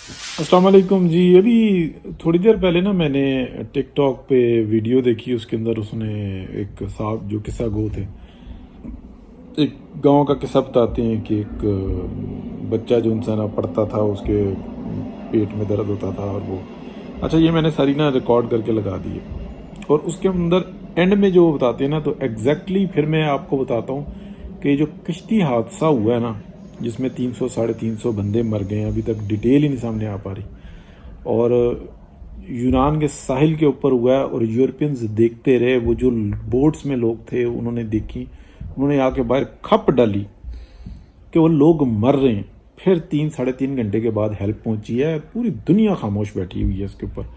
अस्सलाम वालेकुम जी। अभी थोड़ी देर पहले ना मैंने टिकटॉक पे वीडियो देखी। उसके अंदर उसने एक साहब जो किस्सा गो थे, एक गांव का किस्सा बताते हैं कि एक बच्चा जो इंसान पढ़ता था, उसके पेट में दर्द होता था और वो, अच्छा ये मैंने सारी ना रिकॉर्ड करके लगा दी है। और उसके अंदर एंड में जो बताते हैं ना, तो एग्जैक्टली फिर मैं आपको बताता हूँ कि जो किश्ती हादसा हुआ है ना, जिसमें 300 350 बंदे मर गए हैं, अभी तक डिटेल ही नहीं सामने आ पा रही। और यूनान के साहिल के ऊपर हुआ है और यूरोपियंस देखते रहे। वो जो बोट्स में लोग थे उन्होंने देखी, उन्होंने आके बाहर खप डाली कि वो लोग मर रहे हैं। फिर 3 3.5 घंटे के बाद हेल्प पहुंची है। पूरी दुनिया खामोश बैठी हुई है इसके ऊपर।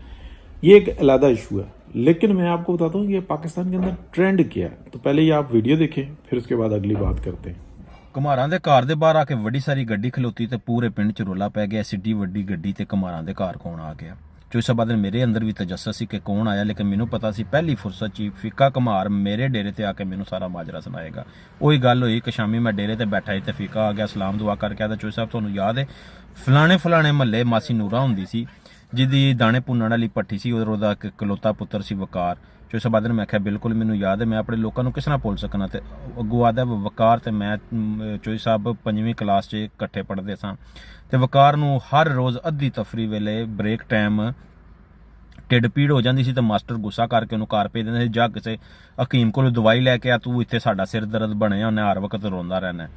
ये एक अलग इशू है, लेकिन मैं आपको बताता हूँ कि पाकिस्तान के अंदर ट्रेंड क्या है। तो पहले ये आप वीडियो देखें, फिर उसके बाद अगली बात करते हैं। ਘਮਾਰਾਂ ਦੇ ਘਰ ਦੇ ਬਾਹਰ ਆ ਕੇ ਵੱਡੀ ਸਾਰੀ ਗੱਡੀ ਖਲੋਤੀ ਤੇ ਪੂਰੇ ਪਿੰਡ 'ਚ ਰੋਲਾ ਪੈ ਗਿਆ। ਸਿੱਡੀ ਵੱਡੀ ਗੱਡੀ ਤੇ ਘਮਾਰਾਂ ਦੇ ਘਰ ਕੌਣ ਆ ਗਿਆ। ਚੋਇਸਾ ਬਾਦਲ ਮੇਰੇ ਅੰਦਰ ਵੀ ਤਜੱਸਸ ਸੀ ਕਿ ਕੌਣ ਆਇਆ, ਲੇਕਿਨ ਮੈਨੂੰ ਪਤਾ ਸੀ ਪਹਿਲੀ ਫੁਰਸਤ 'ਚ ਫਿੱਕਾ ਘਮਾਰ ਮੇਰੇ ਡੇਰੇ ਤੇ ਆ ਕੇ ਮੈਨੂੰ ਸਾਰਾ ਮਾਜਰਾ ਸੁਣਾਏਗਾ। ਉਹੀ ਗੱਲ ਹੋਈ ਕਿ ਸ਼ਾਮੀ ਮੈਂ ਡੇਰੇ ਤੇ ਬੈਠਾ ਸੀ ਤੇ ਫਿੱਕਾ ਆ ਗਿਆ, ਸਲਾਮ ਦੁਆ ਕਰਕੇ ਆਦਾ, ਚੋਇਸਾ ਸਾਹਿਬ ਤੁਹਾਨੂੰ ਯਾਦ ਹੈ ਫਲਾਣੇ ਮਹੱਲੇ ਮਾਸੀ ਨੂਰਾ ਹੁੰਦੀ ਸੀ ਜਿਹਦੀ ਦਾਣੇ ਭੁੰਨਣ ਵਾਲੀ ਭੱਠੀ ਸੀ, ਉਹਦਾ ਇੱਕ ਇਕਲੌਤਾ ਪੁੱਤਰ ਸੀ ਵਕਾਰ। ਚੋਇਸਾ ਬਾਦਲ ਮੈਂ ਆਖਿਆ ਬਿਲਕੁਲ ਮੈਨੂੰ ਯਾਦ ਹੈ, ਮੈਂ ਆਪਣੇ ਲੋਕਾਂ ਨੂੰ ਕਿਸ ਤਰ੍ਹਾਂ ਭੁੱਲ ਸਕਣਾ। ਤੇ ਅੱਗੋਂ ਆਦਾ ਵਕਾਰ ਤੇ ਮੈਂ ਚੋਇਸ ਸਾਹਿਬ 5ਵੀਂ ਕਲਾਸ 'ਚ ਇਕੱਠੇ ਪੜ੍ਹਦੇ ਸਾਂ ਤੇ ਵਕਾਰ ਨੂੰ ਹਰ ਰੋਜ਼ ਅੱਧੀ ਤਫਰੀ ਵੇਲੇ ਬ੍ਰੇਕ ਟਾਈਮ ਢਿੱਡ ਪੀੜ ਹੋ ਜਾਂਦੀ ਸੀ ਤੇ ਮਾਸਟਰ ਗੁੱਸਾ ਕਰਕੇ ਉਹਨੂੰ ਘਰ ਭੇਜ ਦਿੰਦੇ ਸੀ, ਜਾ ਕਿਸੇ ਹਕੀਮ ਕੋਲੋਂ ਦਵਾਈ ਲੈ ਕੇ ਆ, ਤੂੰ ਇੱਥੇ ਸਾਡਾ ਸਿਰ ਦਰਦ ਬਣਿਆ, ਉਹਨੇ ਹਰ ਵਕਤ ਰੋਂਦਾ ਰਹਿਣਾ।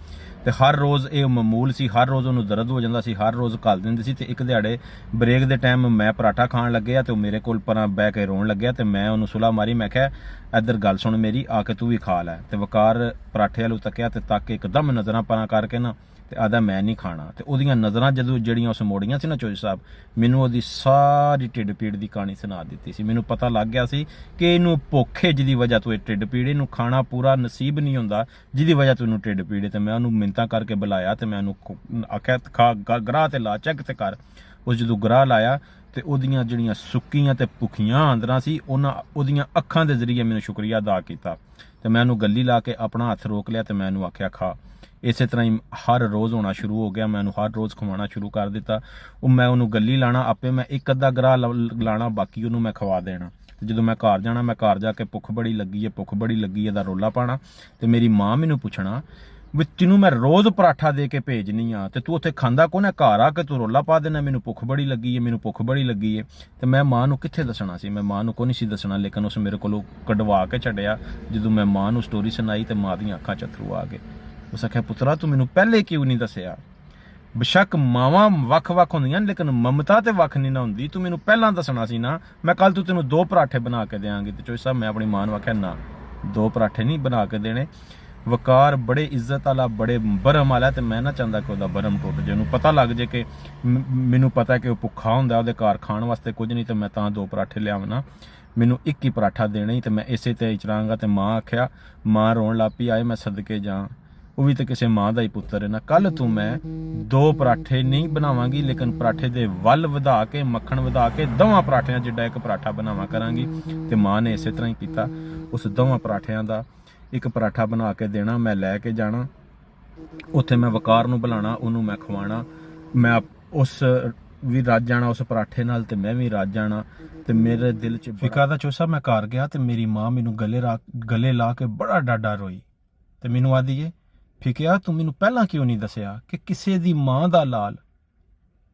ਤੇ ਹਰ ਰੋਜ਼ ਇਹ ਮਾਮੂਲ ਸੀ, ਹਰ ਰੋਜ਼ ਉਹਨੂੰ ਦਰਦ ਹੋ ਜਾਂਦਾ ਸੀ, ਹਰ ਰੋਜ਼ ਘੱਲ ਦਿੰਦੇ ਸੀ। ਤੇ ਇੱਕ ਦਿਹਾੜੇ ਬ੍ਰੇਕ ਦੇ ਟਾਈਮ ਮੈਂ ਪਰਾਠਾ ਖਾਣ ਲੱਗਿਆ ਤੇ ਉਹ ਮੇਰੇ ਕੋਲ ਪਰਾਂ ਬਹਿ ਕੇ ਰੋਣ ਲੱਗਿਆ ਤੇ ਮੈਂ ਉਹਨੂੰ ਸੁਲਾ ਮਾਰੀ, ਮੈਂ ਕਿਹਾ ਇੱਧਰ ਗੱਲ ਸੁਣ ਮੇਰੀ, ਆ ਕੇ ਤੂੰ ਵੀ ਖਾ ਲੈ। ਤੇ ਵਕਾਰ ਪਰਾਠੇ ਵਾਲੂ ਤੱਕਿਆ ਤੇ ਤੱਕ ਕੇ ਇੱਕਦਮ ਨਜ਼ਰਾਂ ਪਰਾਂ ਕਰਕੇ ਨਾ ਤੇ ਆਦਾ ਮੈਂ ਨਹੀਂ ਖਾਣਾ। ਤੇ ਉਹਦੀਆਂ ਨਜ਼ਰਾਂ ਜਦੋਂ ਜਿਹੜੀਆਂ ਉਸ ਮੋੜੀਆਂ ਸੀ ਨਾ ਚੋਇਸ ਸਾਹਿਬ, ਮੈਨੂੰ ਉਹਦੀ ਸਾਰੀ ਢਿੱਡ ਪੀੜ ਦੀ ਕਹਾਣੀ ਸੁਣਾ ਦਿੱਤੀ ਸੀ। ਮੈਨੂੰ ਪਤਾ ਲੱਗ ਗਿਆ ਸੀ ਕਿ ਇਹਨੂੰ ਭੁੱਖ ਹੈ ਜਿਹਦੀ ਵਜ੍ਹਾ ਤੋਂ ਇਹ ਢਿੱਡ ਪੀੜ, ਇਹਨੂੰ ਖਾਣਾ ਪੂਰਾ ਨਸੀਬ ਨਹੀਂ ਹੁੰਦਾ ਜਿਹਦੀ ਵਜ੍ਹਾ ਤੋਂ ਇਹਨੂੰ ਢਿੱਡ ਪੀੜ। ਤੇ ਮੈਂ ਉਹਨੂੰ ਮਿੰਨਤਾਂ ਕਰਕੇ ਬੁਲਾਇਆ ਤੇ ਮੈਂ ਉਹਨੂੰ ਆਖਿਆ ਖਾ ਗਰਾਹ ਤੇ ਲਾ ਚੈੱਕ ਤੇ ਕਰ। ਉਹ ਜਦੋਂ ਗਰਾਹ ਲਾਇਆ ਤੇ ਉਹਦੀਆਂ ਜਿਹੜੀਆਂ ਸੁੱਕੀਆਂ ਤੇ ਭੁੱਖੀਆਂ ਅੰਦਰਾਂ ਸੀ, ਉਹਦੀਆਂ ਅੱਖਾਂ ਦੇ ਜ਼ਰੀਏ ਮੈਨੂੰ ਸ਼ੁਕਰੀਆ ਅਦਾ ਕੀਤਾ। ਤੇ ਮੈਂ ਉਹਨੂੰ ਗੱਲੀ ਲਾ ਕੇ ਆਪਣਾ ਹੱਥ ਰੋਕ ਲਿਆ ਤੇ ਮੈਂ ਉਹਨੂੰ ਆਖਿਆ ਖਾ। ਇਸੇ ਤਰ੍ਹਾਂ ਹੀ ਹਰ ਰੋਜ਼ ਹੋਣਾ ਸ਼ੁਰੂ ਹੋ ਗਿਆ, ਮੈਂ ਉਹਨੂੰ ਹਰ ਰੋਜ਼ ਖਵਾਉਣਾ ਸ਼ੁਰੂ ਕਰ ਦਿੱਤਾ। ਮੈਂ ਉਹਨੂੰ ਗੱਲੀ ਲਾਣਾ, ਆਪੇ ਮੈਂ ਇੱਕ ਅੱਧਾ ਗਰਾਹ ਲਾਣਾ, ਬਾਕੀ ਉਹਨੂੰ ਮੈਂ ਖਵਾ ਦੇਣਾ। ਜਦੋਂ ਮੈਂ ਘਰ ਜਾਣਾ, ਮੈਂ ਘਰ ਜਾ ਕੇ ਭੁੱਖ ਬੜੀ ਲੱਗੀ ਹੈ ਦਾ ਰੋਲਾ ਪਾਣਾ। ਤੇ ਮੇਰੀ ਮਾਂ ਮੈਨੂੰ ਪੁੱਛਣਾ ਵੀ ਤੈਨੂੰ ਮੈਂ ਰੋਜ਼ ਪਰਾਠਾ ਦੇ ਕੇ ਭੇਜਣੀ ਆ ਤੇ ਤੂੰ ਉੱਥੇ ਖਾਂਦਾ ਕੋਣ ਹੈ, ਘਰ ਆ ਕੇ ਤੂੰ ਰੋਲਾ ਪਾ ਦੇਣਾ ਮੈਨੂੰ ਭੁੱਖ ਬੜੀ ਲੱਗੀ ਹੈ। ਤੇ ਮੈਂ ਮਾਂ ਨੂੰ ਕਿੱਥੇ ਦੱਸਣਾ ਸੀ, ਮੈਂ ਮਾਂ ਨੂੰ ਕੋਈ ਨਹੀਂ ਸੀ ਦੱਸਣਾ, ਲੇਕਿਨ ਉਸ ਮੇਰੇ ਕੋਲੋਂ ਕਢਵਾ ਕੇ ਛੱਡਿਆ। ਜਦੋਂ ਮੈਂ ਮਾਂ ਨੂੰ ਸਟੋਰੀ ਸੁਣਾਈ ਤੇ ਮਾਂ ਦੀਆਂ ਅੱਖਾਂ 'ਚ ਅੱਥਰੂ ਆ ਗਏ। ਉਸ ਆਖਿਆ ਪੁੱਤਰਾ ਤੂੰ ਮੈਨੂੰ ਪਹਿਲੇ ਕਿਉਂ ਨਹੀਂ ਦੱਸਿਆ। ਬੇਸ਼ੱਕ ਮਾਵਾਂ ਵੱਖ-ਵੱਖ ਹੁੰਦੀਆਂ ਲੇਕਿਨ ਮਮਤਾ ਤੇ ਵੱਖ ਨਹੀਂ ਨਾ ਹੁੰਦੀ, ਤੂੰ ਮੈਨੂੰ ਪਹਿਲਾਂ ਦੱਸਣਾ ਸੀ ਨਾ, ਮੈਂ ਕੱਲ ਤੂੰ ਤੈਨੂੰ 2 ਪਰਾਠੇ ਬਣਾ ਕੇ ਦੇਵਾਂਗੀ। ਤੇ ਚੋਇਸ ਸਾਹਿਬ ਮੈਂ ਆਪਣੀ ਮਾਂ ਨੂੰ ਆਖਿਆ ਨਾ, 2 ਪਰਾਠੇ ਨਹੀਂ ਬਣਾ ਕੇ ਦੇਣੇ। ਵਕਾਰ ਬੜੇ ਇੱਜ਼ਤ ਵਾਲਾ, ਬੜੇ ਬਰਮ ਵਾਲਾ, ਤੇ ਮੈਂ ਨਾ ਚਾਹੁੰਦਾ ਕਿ ਉਹਦਾ ਬਰਮ ਟੁੱਟ ਜੇ, ਉਹਨੂੰ ਪਤਾ ਲੱਗ ਜੇ ਕਿ ਮੈਨੂੰ ਪਤਾ ਕਿ ਉਹ ਭੁੱਖਾ ਹੁੰਦਾ, ਉਹਦੇ ਘਰ ਖਾਣ ਵਾਸਤੇ ਕੁਝ ਨਹੀਂ, ਤੇ ਮੈਂ ਤਾਂ 2 ਪਰਾਠੇ ਲਿਆਵਣਾ, ਮੈਨੂੰ ਇੱਕ ਹੀ ਪਰਾਠਾ ਦੇਣਾ ਹੀ ਤੇ ਮੈਂ ਇਸੇ ਤੇ ਚਲਾਂਗਾ। ਤੇ ਮਾਂ ਆਖਿਆ, ਮਾਂ ਰੋਣ ਲੱਗ ਪਈ, ਆਏ ਮੈਂ ਸਦਕੇ ਜਾ, ਉਹ ਵੀ ਤਾਂ ਕਿਸੇ ਮਾਂ ਦਾ ਹੀ ਪੁੱਤਰ ਹੈ ਨਾ। ਕੱਲ ਤੂੰ ਮੈਂ 2 ਪਰਾਠੇ ਨਹੀਂ ਬਣਾਵਾਂਗੀ, ਲੇਕਿਨ ਪਰਾਠੇ ਦੇ ਵੱਲ ਵਧਾ ਕੇ, ਮੱਖਣ ਵਧਾ ਕੇ, ਦੋਵਾਂ ਪਰਾਠਿਆਂ ਜਿੱਡਾ ਇੱਕ ਪਰਾਠਾ ਬਣਾਵਾ ਕਰਾਂਗੀ। ਤੇ ਮਾਂ ਨੇ ਇਸੇ ਤਰ੍ਹਾਂ ਹੀ ਕੀਤਾ। ਉਸ ਦੋਵਾਂ ਪਰਾਠਿਆਂ ਦਾ ਇੱਕ ਪਰਾਠਾ ਬਣਾ ਕੇ ਦੇਣਾ, ਮੈਂ ਲੈ ਕੇ ਜਾਣਾ ਉੱਥੇ, ਮੈਂ ਵਕਾਰ ਨੂੰ ਬੁਲਾਣਾ, ਉਹਨੂੰ ਮੈਂ ਖਵਾਣਾ, ਮੈਂ ਉਸ ਵੀ ਰੱਜ ਜਾਣਾ ਉਸ ਪਰਾਠੇ ਨਾਲ ਤੇ ਮੈਂ ਵੀ ਰੱਜ ਜਾਣਾ। ਤੇ ਮੇਰੇ ਦਿਲ 'ਚ ਫਿਕਾ ਦਾ ਚੋਸਾ। ਮੈਂ ਘਰ ਗਿਆ ਤੇ ਮੇਰੀ ਮਾਂ ਮੈਨੂੰ ਗਲੇ ਲਾ ਕੇ ਬੜਾ ਡਾਡਾ ਰੋਈ ਤੇ ਮੈਨੂੰ ਆਦੀ ਏ, ਫਿਕਿਆ ਤੂੰ ਮੈਨੂੰ ਪਹਿਲਾਂ ਕਿਉਂ ਨਹੀਂ ਦੱਸਿਆ ਕਿ ਕਿਸੇ ਦੀ ਮਾਂ ਦਾ ਲਾਲ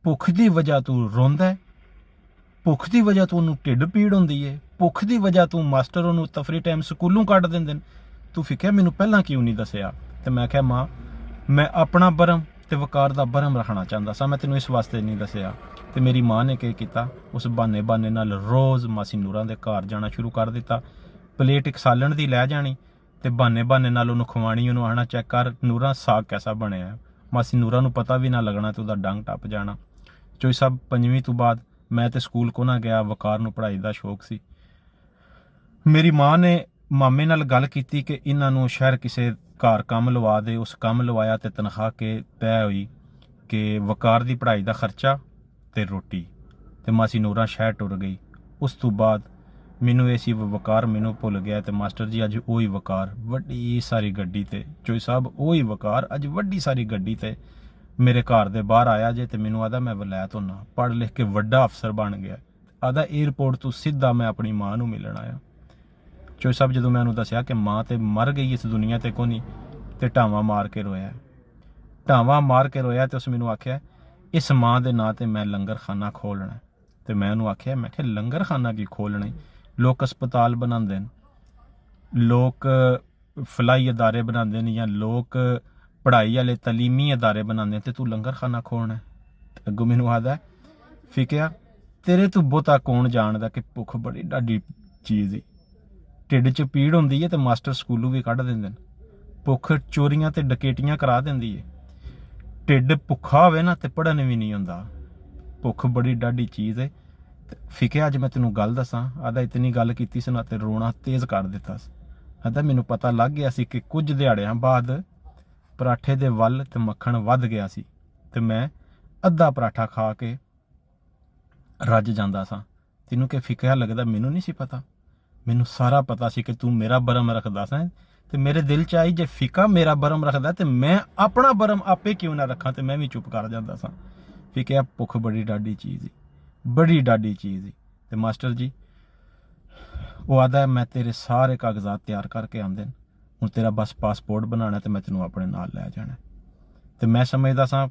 ਭੁੱਖ ਦੀ ਵਜ੍ਹਾ ਤੋਂ ਰੋਂਦਾ, ਭੁੱਖ ਦੀ ਵਜ੍ਹਾ ਤੋਂ ਉਹਨੂੰ ਢਿੱਡ ਪੀੜ ਹੁੰਦੀ ਏ, ਭੁੱਖ ਦੀ ਵਜ੍ਹਾ ਤੋਂ ਮਾਸਟਰ ਉਹਨੂੰ ਤਫਰੀ ਟਾਈਮ ਸਕੂਲੋਂ ਕੱਢ ਦਿੰਦੇ ਨੇ, ਤੂੰ ਫਿਕਿਆ ਮੈਨੂੰ ਪਹਿਲਾਂ ਕਿਉਂ ਨਹੀਂ ਦੱਸਿਆ। ਤੇ ਮੈਂ ਕਿਹਾ ਮਾਂ, ਮੈਂ ਆਪਣਾ ਬਰਮ ਤੇ ਵਕਾਰ ਦਾ ਬਰਮ ਰੱਖਣਾ ਚਾਹੁੰਦਾ ਸਾਂ, ਮੈਂ ਤੈਨੂੰ ਇਸ ਵਾਸਤੇ ਨਹੀਂ ਦੱਸਿਆ। ਤੇ ਮੇਰੀ ਮਾਂ ਨੇ ਕੀ ਕੀਤਾ, ਉਸ ਬਹਾਨੇ ਨਾਲ ਰੋਜ਼ ਮਾਸੀ ਨੂਰਾਂ ਦੇ ਘਰ ਜਾਣਾ ਸ਼ੁਰੂ ਕਰ ਦਿੱਤਾ। ਪਲੇਟ ਇੱਕ ਸਾਲਣ ਦੀ ਲੈ ਜਾਣੀ ਤੇ ਬਹਾਨੇ ਨਾਲ ਉਹਨੂੰ ਖਵਾਣੀ, ਉਹਨੂੰ ਆਣਾ ਚੈੱਕ ਕਰ ਨੂਰਾਂ ਸਾਗ ਕੈਸਾ ਬਣਿਆ। ਮਾਸੀ ਨੂਰਾਂ ਨੂੰ ਪਤਾ ਵੀ ਨਾ ਲੱਗਣਾ ਤੇ ਉਹਦਾ ਡੰਗ ਟੱਪ ਜਾਣਾ। ਚੋਈ ਸਾਹਿਬ 5ਵੀਂ ਤੋਂ ਬਾਅਦ ਮੈਂ ਤੇ ਸਕੂਲ ਕੋ ਨਾ ਗਿਆ, ਵਕਾਰ ਨੂੰ ਪੜ੍ਹਾਈ ਦਾ ਸ਼ੌਕ ਸੀ। ਮੇਰੀ ਮਾਂ ਨੇ ਮਾਮੇ ਨਾਲ ਗੱਲ ਕੀਤੀ ਕਿ ਇਹਨਾਂ ਨੂੰ ਸ਼ਹਿਰ ਕਿਸੇ ਘਰ ਕੰਮ ਲਵਾ ਦੇ। ਉਸ ਕੰਮ ਲਵਾਇਆ ਤੇ ਤਨਖਾਹ ਕੇ ਤੈਅ ਹੋਈ ਕਿ ਵਕਾਰ ਦੀ ਪੜ੍ਹਾਈ ਦਾ ਖਰਚਾ ਤੇ ਰੋਟੀ। ਤੇ ਮਾਸੀ ਨੂਰਾਂ ਸ਼ਹਿਰ ਟੁਰ ਗਈ। ਉਸ ਤੋਂ ਬਾਅਦ ਮੈਨੂੰ ਇਹ ਸੀ ਵਕਾਰ ਮੈਨੂੰ ਭੁੱਲ ਗਿਆ। ਤੇ ਮਾਸਟਰ ਜੀ ਅੱਜ ਉਹੀ ਵਕਾਰ ਵੱਡੀ ਸਾਰੀ ਗੱਡੀ ਤੇ, ਚੋਈ ਸਾਹਿਬ ਉਹੀ ਵਕਾਰ ਅੱਜ ਵੱਡੀ ਸਾਰੀ ਗੱਡੀ ਤੇ ਮੇਰੇ ਘਰ ਦੇ ਬਾਹਰ ਆਇਆ ਜੇ ਤੇ ਮੈਨੂੰ ਆਦਾ ਮੈਂ ਵਲੈਤ ਹੁੰਨਾ, ਪੜ੍ਹ ਲਿਖ ਕੇ ਵੱਡਾ ਅਫਸਰ ਬਣ ਗਿਆ। ਆਦਾ 에ਅਰਪੋਰਟ ਤੋਂ ਸਿੱਧਾ ਮੈਂ ਆਪਣੀ ਮਾਂ ਨੂੰ ਮਿਲਣ ਆਇਆ। ਚੋਈ ਸਾਹਿਬ ਜਦੋਂ ਮੈਂ ਉਹਨੂੰ ਦੱਸਿਆ ਕਿ ਮਾਂ ਤੇ ਮਰ ਗਈ ਇਸ ਦੁਨੀਆ ਤੇ ਕੋਈ ਨਹੀਂ, ਤੇ ਢਾਵਾਂ ਮਾਰ ਕੇ ਰੋਇਆ। ਢਾਵਾਂ ਮਾਰ ਕੇ ਰੋਇਆ ਤੇ ਉਸ ਮੈਨੂੰ ਆਖਿਆ ਇਸ ਮਾਂ ਦੇ ਨਾਂ ਤੇ ਮੈਂ ਲੰਗਰ ਖਾਨਾ ਖੋਲਣਾ। ਤੇ ਮੈਂ ਉਹਨੂੰ ਆਖਿਆ, ਮੈਂ ਕਿਹਾ ਲੰਗਰ ਖਾਨਾ ਕੀ ਖੋਲਣਾ? ਲੋਕ ਹਸਪਤਾਲ ਬਣਾਉਂਦੇ ਨੇ, ਲੋਕ ਫਲਾਈ ਅਦਾਰੇ ਬਣਾਉਂਦੇ ਨੇ, ਜਾਂ ਲੋਕ ਪੜ੍ਹਾਈ ਵਾਲੇ ਤਲੀਮੀ ਅਦਾਰੇ ਬਣਾਉਂਦੇ ਨੇ, ਤੇ ਤੂੰ ਲੰਗਰ ਖਾਨਾ ਖੋਲਣਾ? ਅੱਗੋਂ ਮੈਨੂੰ ਆਦਾ ਫਿਕਿਆ ਤੇਰੇ ਤੋਂ ਬਹੁਤਾ ਕੌਣ ਜਾਣਦਾ ਕਿ ਭੁੱਖ ਬੜੀ ਡਾਢੀ ਚੀਜ਼ ਈ। ਢਿੱਡ 'ਚ ਪੀੜ ਹੁੰਦੀ ਹੈ ਤੇ ਮਾਸਟਰ ਸਕੂਲੋਂ ਵੀ ਕੱਢ ਦਿੰਦੇ ਨੇ। ਭੁੱਖ ਚੋਰੀਆਂ ਤੇ ਡਕੈਤੀਆਂ ਕਰਾ ਦਿੰਦੀ ਹੈ। ਢਿੱਡ ਭੁੱਖਾ ਹੋਵੇ ਨਾ ਤੇ ਪੜ੍ਹਨ ਵੀ ਨਹੀਂ ਹੁੰਦਾ। ਭੁੱਖ ਬੜੀ ਡਾਢੀ ਚੀਜ਼ ਹੈ। ਫਿਕਿਆ ਅੱਜ ਮੈਂ ਤੈਨੂੰ ਗੱਲ ਦੱਸਾਂ, ਆਦਾ ਇਤਨੀ ਗੱਲ ਕੀਤੀ ਸੀ ਨਾ ਤੇ ਰੋਣਾ ਤੇਜ਼ ਕਰ ਦਿੱਤਾ ਸੀ। ਆਦਾ ਮੈਨੂੰ ਪਤਾ ਲੱਗ ਗਿਆ ਸੀ ਕਿ ਕੁਝ ਦਿਹਾੜਿਆਂ ਬਾਅਦ ਪਰਾਠੇ ਦੇ ਵੱਲ ਤੇ ਮੱਖਣ ਵੱਧ ਗਿਆ ਸੀ ਤੇ ਮੈਂ ਅੱਧਾ ਪਰਾਠਾ ਖਾ ਕੇ ਰੱਜ ਜਾਂਦਾ ਸਾਂ। ਤੈਨੂੰ ਕਿ ਫਿਕਿਆ ਲੱਗਦਾ? ਮੈਨੂੰ ਨਹੀਂ ਸੀ ਪਤਾ, ਮੈਨੂੰ ਸਾਰਾ ਪਤਾ ਸੀ ਕਿ ਤੂੰ ਮੇਰਾ ਬਰਮ ਰੱਖਦਾ ਸਾਂ। ਤੇ ਮੇਰੇ ਦਿਲ 'ਚ ਆਈ ਜੇ ਫਿਕਾ ਮੇਰਾ ਬਰਮ ਰੱਖਦਾ ਤੇ ਮੈਂ ਆਪਣਾ ਬਰਮ ਆਪੇ ਕਿਉਂ ਨਾ ਰੱਖਾਂ, ਤੇ ਮੈਂ ਵੀ ਚੁੱਪ ਕਰ ਜਾਂਦਾ ਸਾਂ। ਫਿਕਿਆ ਭੁੱਖ ਬੜੀ ਡਾਢੀ ਚੀਜ਼ ਸੀ, ਬੜੀ ਡਾਢੀ ਚੀਜ਼ ਸੀ। ਤੇ ਮਾਸਟਰ ਜੀ ਉਹ ਆਦਾ ਮੈਂ ਤੇਰੇ ਸਾਰੇ ਕਾਗਜ਼ਾਤ ਤਿਆਰ ਕਰਕੇ ਆਉਂਦੇ ਨੇ, ਹੁਣ ਤੇਰਾ ਬਸ ਪਾਸਪੋਰਟ ਬਣਾਉਣਾ ਤੇ ਮੈਂ ਤੈਨੂੰ ਆਪਣੇ ਨਾਲ ਲੈ ਜਾਣਾ। ਤੇ ਮੈਂ ਸਮਝਦਾ ਸਾਂ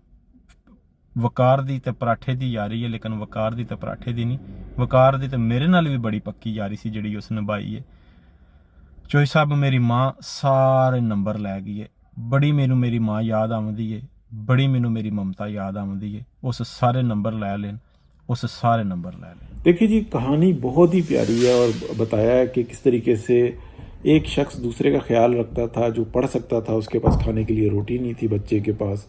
ਵਕਾਰ ਦੀ ਤੇ ਪਰਾਠੇ ਦੀ ਯਾਰੀ ਹੈ, ਲੇਕਿਨ ਵਕਾਰ ਦੀ ਤੇ ਪਰਾਠੇ ਦੀ ਨਹੀਂ। ਵਕਾਰ ਦੀ ਤੇ ਮੇਰੇ ਨਾਲ ਵੀ ਬੜੀ ਪੱਕੀ ਯਾਰੀ ਸੀ ਜਿਹੜੀ ਉਸ ਨਿਭਾਈ ਹੈ। ਚੋਈ ਸਾਹਿਬ ਮੇਰੀ ਮਾਂ ਸਾਰੇ ਨੰਬਰ ਲੈ ਗਈ ਹੈ। ਬੜੀ ਮੈਨੂੰ ਮੇਰੀ ਮਾਂ ਯਾਦ ਆਉਂਦੀ ਹੈ, ਬੜੀ ਮੈਨੂੰ ਮੇਰੀ ममता याद आती है। उस सारे नंबर ले लें, उस सारे नंबर ले लें। देखिए जी, कहानी बहुत ही प्यारी है और बताया है कि किस तरीके से एक शख्स दूसरे का ख्याल रखता था, जो पढ़ सकता था, उसके पास खाने के लिए रोटी नहीं थी, बच्चे के पास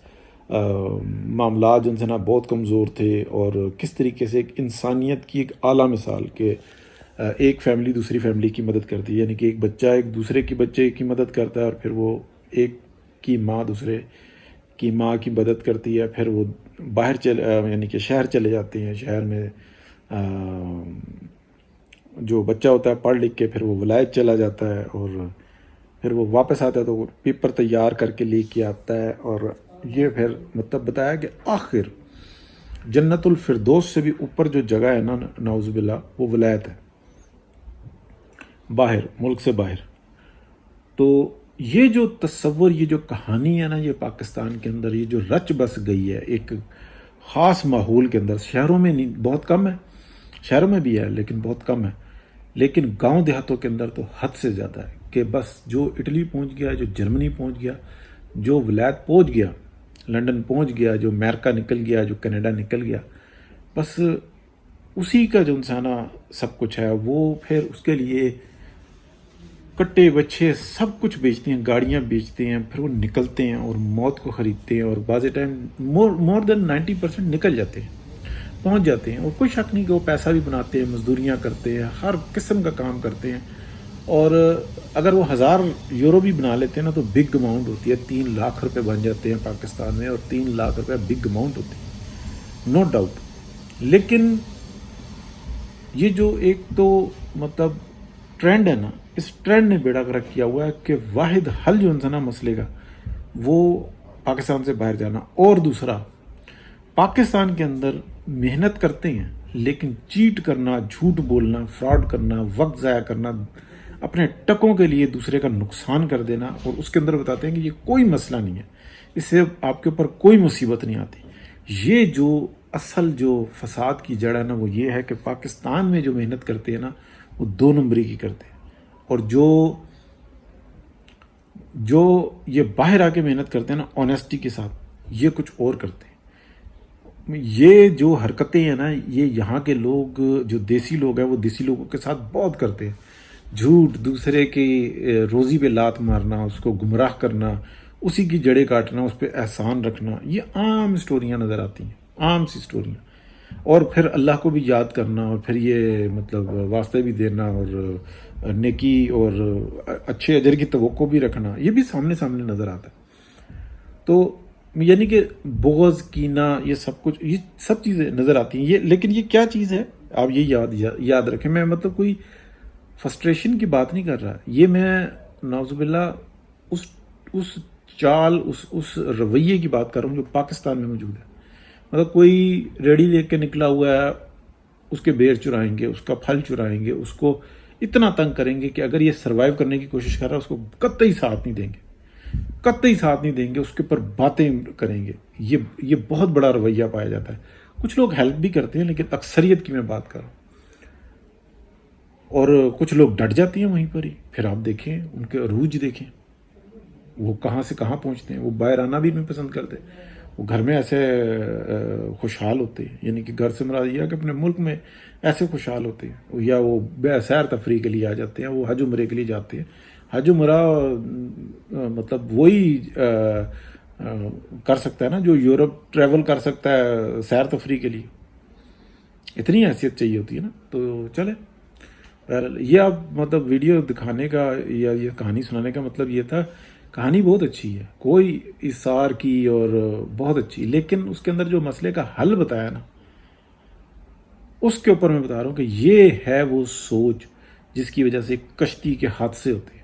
मामलात जो ना बहुत कमज़ोर थे, और किस तरीके से एक इंसानियत की एक आला मिसाल के एक फैमिली दूसरी फैमिली की मदद करती है, यानी कि एक बच्चा एक दूसरे की बच्चे की मदद करता है, और फिर वो एक की माँ दूसरे की माँ की मदद करती है, फिर वो बाहर यानी कि शहर चले जाते हैं। शहर में जो बच्चा होता है पढ़ लिख के फिर वो वलायत चला जाता है, और फिर वो वापस आता है तो वो पेपर तैयार करके लेके आता है। और ये फिर मतलब बताया कि आखिर जन्नतुल फिरदौस से भी ऊपर जो जगह है ना, नाउज़ुबिल्लाह, वो वलायत है, बाहर मुल्क से बाहर। तो ये जो तस्वर, ये जो कहानी है ना, ये पाकिस्तान के अंदर ये जो रच बस गई है एक ख़ास माहौल के अंदर। शहरों में नहीं, बहुत कम है, शहरों में भी है लेकिन बहुत कम है, लेकिन गांव देहातों के अंदर तो हद से ज़्यादा है। कि बस जो इटली पहुंच गया, जो जर्मनी पहुंच गया, जो वलायत पहुंच गया, लंदन पहुंच गया, जो अमेरिका निकल गया, जो कनाडा निकल गया, बस उसी का जो इंसाना सब कुछ है, वो फिर उसके लिए कट्टे बच्चे सब कुछ बेचते हैं, गाड़ियाँ बेचते हैं, फिर वो निकलते हैं और मौत को ख़रीदते हैं, और बाज़ टाइम मोर देन 90% निकल जाते हैं, पहुंच जाते हैं। और कोई शक नहीं कि वो पैसा भी बनाते हैं, मजदूरियाँ करते हैं, हर किस्म का काम करते हैं। और अगर वो 1000 यूरो भी बना लेते हैं ना, तो बिग अमाउंट होती है। 3 लाख रुपए बन जाते हैं पाकिस्तान में, और 3 लाख रुपए बिग अमाउंट होती है, नो डाउट। लेकिन ये जो एक तो मतलब ट्रेंड है ना, इस ट्रेंड ने बेड़ा गर्क किया हुआ है कि वाहिद हल जो है ना मसले का, वो पाकिस्तान से बाहर जाना। और दूसरा, पाकिस्तान के अंदर मेहनत करते हैं लेकिन चीट करना, झूठ बोलना, फ्रॉड करना, वक्त ज़ाया करना, अपने टकों के लिए दूसरे का नुकसान कर देना, और उसके अंदर बताते हैं कि ये कोई मसला नहीं है, इससे आपके ऊपर कोई मुसीबत नहीं आती। ये जो असल जो फसाद की जड़ है ना, वो ये है कि पाकिस्तान में जो मेहनत करते हैं ना, वो 2 नंबरी की करते हैं, और जो ये बाहर आके मेहनत करते हैं ना ऑनेस्टी के साथ, ये कुछ और करते हैं। ये जो हरकतें हैं ना, ये यहाँ के लोग जो देसी लोग हैं, वो देसी लोगों के साथ बहुत करते हैं। झूठ, दूसरे की रोज़ी पे लात मारना, उसको गुमराह करना, उसी की जड़ें काटना, उस पर एहसान रखना, ये आम स्टोरियाँ नज़र आती हैं, आम सी स्टोरियाँ। और फिर अल्लाह को भी याद करना, और फिर ये मतलब वास्ते भी देना, और नेकी और अच्छे अजर की तवक्को भी रखना, ये भी सामने सामने नज़र आता है। तो यानी कि बोझ, कीना, ये सब कुछ, ये सब चीज़ें नज़र आती हैं। ये लेकिन ये क्या चीज़ है, आप ये याद रखें। मैं मतलब कोई फ्रस्ट्रेशन की बात नहीं कर रहा, ये मैं नाउज़ुबिल्लाह उस چال، اس رویے کی بات کر رہا ہوں جو پاکستان میں موجود ہے. مطلب کوئی ریڑھی لے کے نکلا ہوا ہے، اس کے بیر چرائیں گے، اس کا پھل چرائیں گے، اس کو اتنا تنگ کریں گے کہ اگر یہ سروائیو کرنے کی کوشش کر رہا ہے اس کو قطعی ساتھ نہیں دیں گے، قطعی ساتھ نہیں دیں گے، اس کے اوپر باتیں کریں گے. یہ بہت بڑا رویہ پایا جاتا ہے. کچھ لوگ ہیلپ بھی کرتے ہیں لیکن اکثریت کی میں بات کر رہا ہوں. اور کچھ لوگ ڈٹ جاتی ہیں وہیں پر ہی. پھر آپ دیکھیں ان کے عروج دیکھیں، وہ کہاں سے کہاں پہنچتے ہیں. وہ باہر آنا بھی نہیں پسند کرتے، وہ گھر میں ایسے خوشحال ہوتے ہیں. یعنی کہ گھر سے مراد یہ ہے کہ اپنے ملک میں ایسے خوشحال ہوتے ہیں، یا وہ بے سیر تفریح کے لیے آ جاتے ہیں، وہ حج عمرے کے لیے جاتے ہیں. حج عمرہ مطلب وہی کر سکتا ہے نا جو یورپ ٹریول کر سکتا ہے سیر تفریح کے لیے. اتنی حیثیت چاہیے ہوتی ہے نا. تو چلے یہ اب مطلب ویڈیو دکھانے کا یا یہ کہانی سنانے کا مطلب یہ تھا. کہانی بہت اچھی ہے، کوئی اثار کی اور بہت اچھی، لیکن اس کے اندر جو مسئلے کا حل بتایا نا، اس کے اوپر میں بتا رہا ہوں کہ یہ ہے وہ سوچ جس کی وجہ سے کشتی کے حادثے ہوتے ہیں.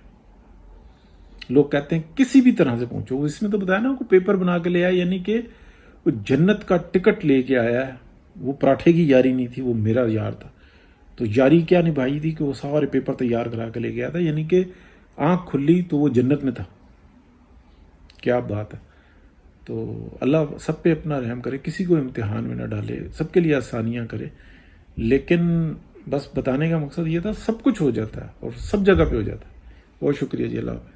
لوگ کہتے ہیں کسی بھی طرح سے پہنچو. اس میں تو بتایا نا، کو پیپر بنا کے لے آیا، یعنی کہ وہ جنت کا ٹکٹ لے کے آیا ہے. وہ پراٹھے کی یاری نہیں تھی، وہ میرا یار تھا. تو یاری کیا نبھائی تھی کہ وہ سارے پیپر تیار کرا کے لے گیا تھا. یعنی کہ آنکھ کھلی تو وہ جنت میں تھا. کیا بات ہے. تو اللہ سب پہ اپنا رحم کرے، کسی کو امتحان میں نہ ڈالے، سب کے لیے آسانیاں کرے. لیکن بس بتانے کا مقصد یہ تھا، سب کچھ ہو جاتا ہے اور سب جگہ پہ ہو جاتا ہے. بہت شکریہ جی. اللہ حافظ.